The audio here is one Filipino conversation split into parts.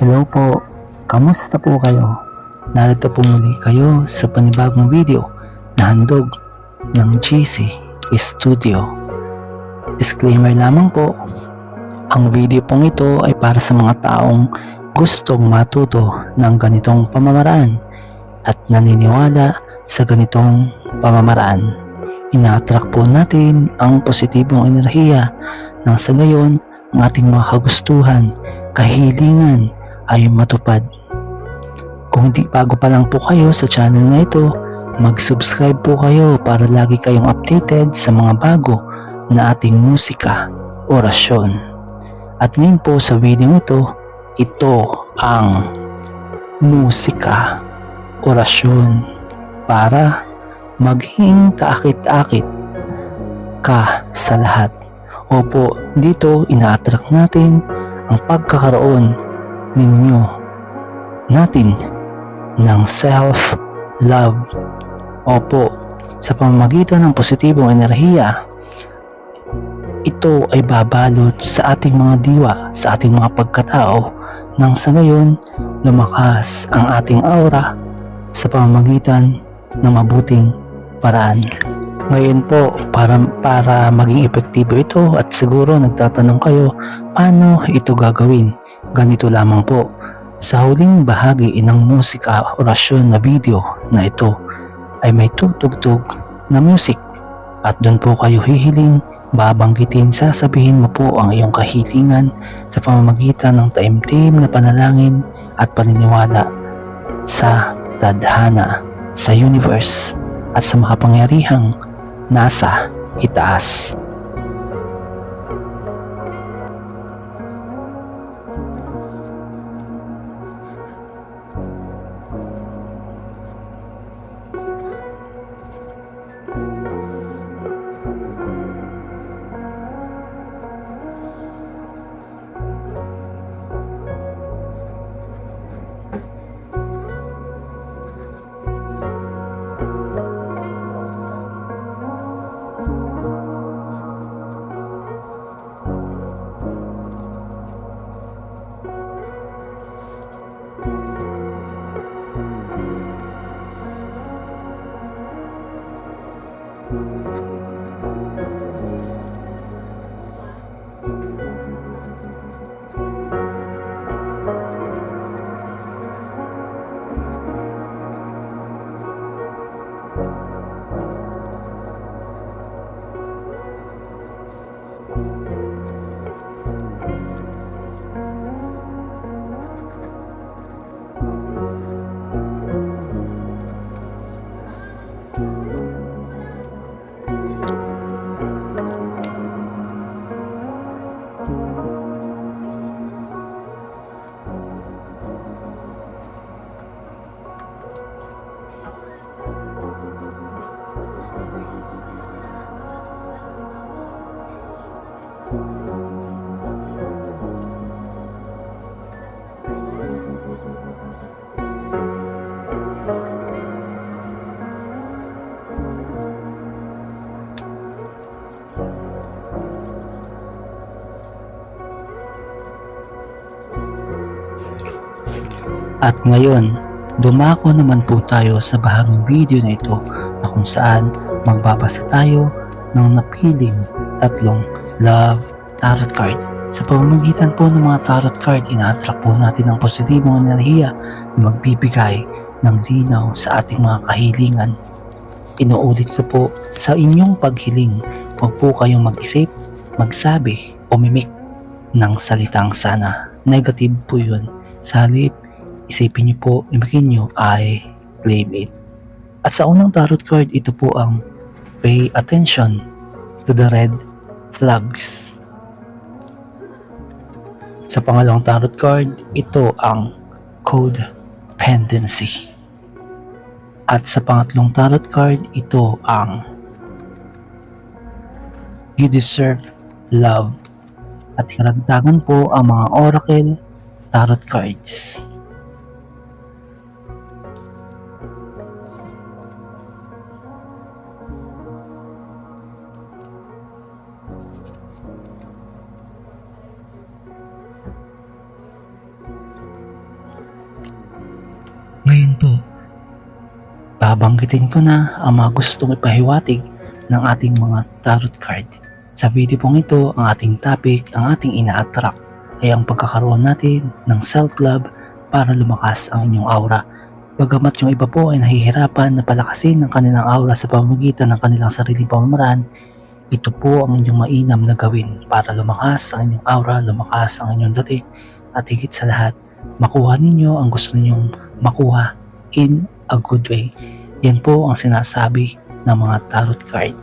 Hello po, kamusta po kayo? Narito po muli kayo sa panibagong video na handog ng GC Studio. Disclaimer lamang po, ang video pong ito ay para sa mga taong gustong matuto ng ganitong pamamaraan at naniniwala sa ganitong pamamaraan. Ina-attract po natin ang positibong enerhiya nang sa gayon ang ating mga kagustuhan, kahilingan ay matupad. Kung hindi bago pa lang po kayo sa channel na ito, mag-subscribe po kayo para lagi kayong updated sa mga bago na ating musika, orasyon. At ngayon po sa video ito ang musika, orasyon para maging kaakit-akit ka sa lahat. Opo, dito ina-attract natin ang pagkakaroon natin ng self-love. Opo, sa pamamagitan ng positibong enerhiya, ito ay babalot sa ating mga diwa, sa ating mga pagkatao, nang sa gayon lumakas ang ating aura sa pamamagitan ng mabuting paraan. Ngayon po, para maging epektibo ito at siguro nagtatanong kayo, paano ito gagawin? Ganito lamang po. Sa huling bahagi ng musika orasyon na video na ito ay may tutugtog na music at doon po kayo hihiling, babanggitin, sasabihin mo po ang iyong kahilingan sa pamamagitan ng taimtim na panalangin at paniniwala sa tadhana, sa universe at sa makapangyarihang nasa itaas. At ngayon, dumako naman po tayo sa bahaging video na ito na kung saan magbabasa tayo ng napiling tatlong love tarot card. Sa pamamagitan po ng mga tarot card, ina-attract po natin ang positibong enerhiya na magbibigay ng linaw sa ating mga kahilingan. Inuulit ko po, sa inyong paghiling, huwag po kayong mag-isip, magsabi o mimik ng salitang sana. Negative po yun. Sa halip, isipin niyo po, imikin niyo ay claim it. At sa unang tarot card, ito po ang pay attention to the red flags. Sa pangalawang tarot card, ito ang codependency. At sa pangatlong tarot card, ito ang you deserve love. At karagdagan po ang mga oracle tarot cards. Babanggitin ko na ang mga gustong ipahiwatig ng ating mga tarot card. Sa video pong ito, ang ating topic, ang ating ina-attract ay ang pagkakaroon natin ng self-love para lumakas ang inyong aura. Bagamat yung iba po ay nahihirapan na palakasin ang kanilang aura sa pamamagitan ng kanilang sariling pamamaraan, ito po ang inyong mainam na gawin para lumakas ang inyong aura, lumakas ang inyong dating, at higit sa lahat, makuha ninyo ang gusto ninyong makuha in a good way. Yan po ang sinasabi ng mga tarot card.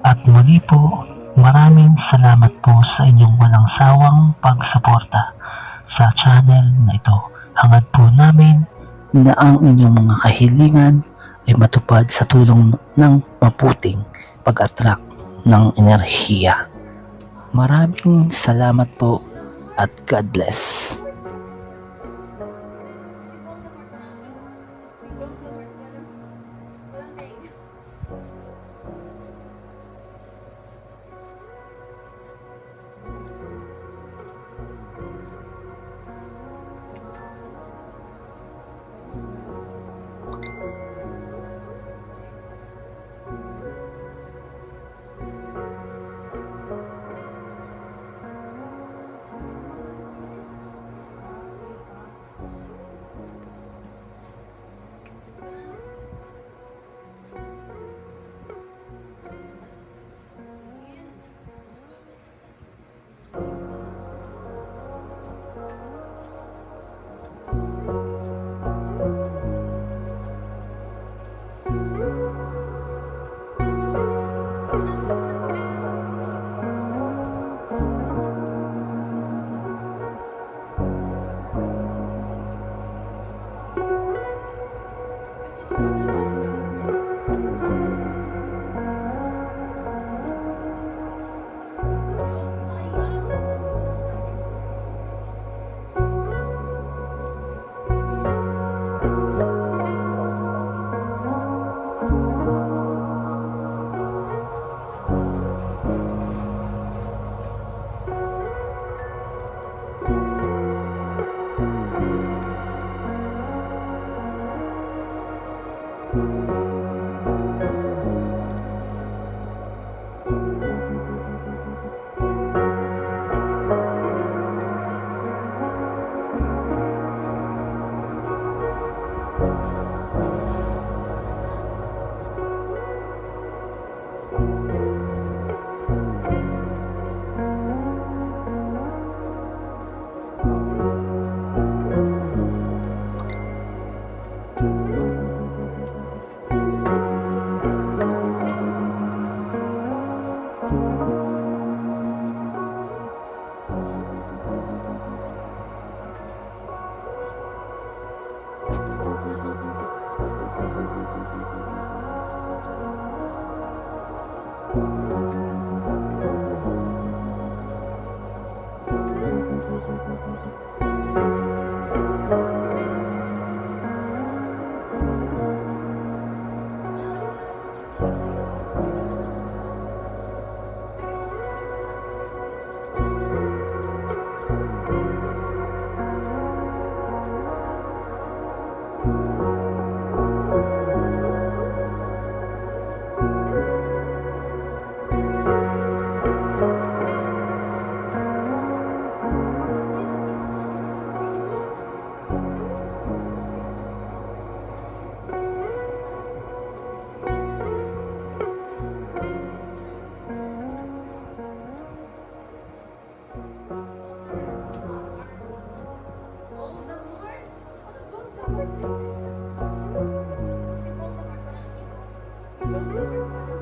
At muli po, maraming salamat po sa inyong walang sawang pagsuporta sa channel na ito. Hangad po namin na ang inyong mga kahilingan ay matupad sa tulong ng maputing pag-attract ng enerhiya. Maraming salamat po at God bless. Voldemort. Si Voldemort walang iba. Si Voldemort walang